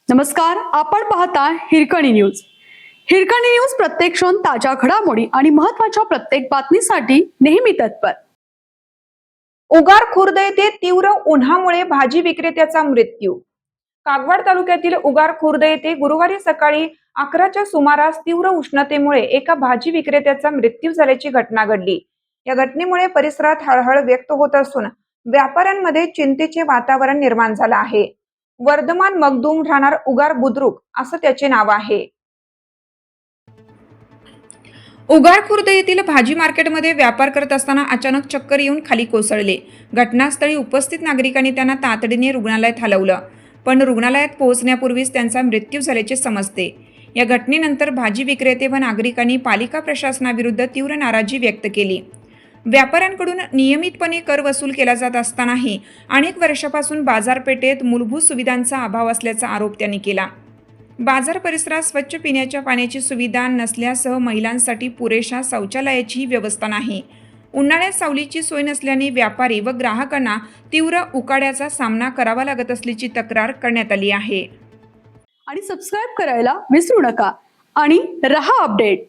नमस्कार, आपण पाहता हिरकणी न्यूज. हिरकणी न्यूज प्रत्येक क्षण ताज्या घडामोडी आणि महत्त्वाच्या प्रत्येक बातमीसाठी नेहमी तत्पर. उगार खुर्द येथे तीव्र उन्हामुळे भाजी विक्रेत्याचा मृत्यू. कागवाड तालुक्यातील उगार खुर्द येथे गुरुवारी सकाळी 11च्या सुमारास तीव्र उष्णतेमुळे एका भाजी विक्रेत्याचा मृत्यू झाल्याची घटना घडली. या घटनेमुळे परिसरात हळहळ व्यक्त होत असून व्यापाऱ्यांमध्ये चिंतेचे वातावरण निर्माण झालं आहे. वर्धमान मगदूम राहणार उगार बुद्रुक असं त्याचे नाव आहे. उगार खुर्द येथील भाजी मार्केटमध्ये व्यापार करत असताना अचानक चक्कर येऊन खाली कोसळले. घटनास्थळी उपस्थित नागरिकांनी त्यांना तातडीने रुग्णालयात हलवलं, पण रुग्णालयात पोहोचण्यापूर्वीच त्यांचा मृत्यू झाल्याचे समजते. या घटनेनंतर भाजी विक्रेते व नागरिकांनी पालिका प्रशासनाविरुद्ध तीव्र नाराजी व्यक्त केली. व्यापाऱ्यांकडून नियमितपणे कर वसूल केला जात असतानाही अनेक वर्षापासून बाजारपेठेत मूलभूत सुविधांचा अभाव असल्याचा आरोप त्यांनी केला. बाजार परिसरात स्वच्छ पिण्याच्या पाण्याची सुविधा नसल्यासह महिलांसाठी पुरेशा शौचालयाची व्यवस्था नाही. उन्हाळ्यात सावलीची सोय नसल्याने व्यापारी व ग्राहकांना तीव्र उकाड्याचा सामना करावा लागत असल्याची तक्रार करण्यात आली आहे. आणि सबस्क्राइब करायला विसरू नका आणि रहा अपडेट.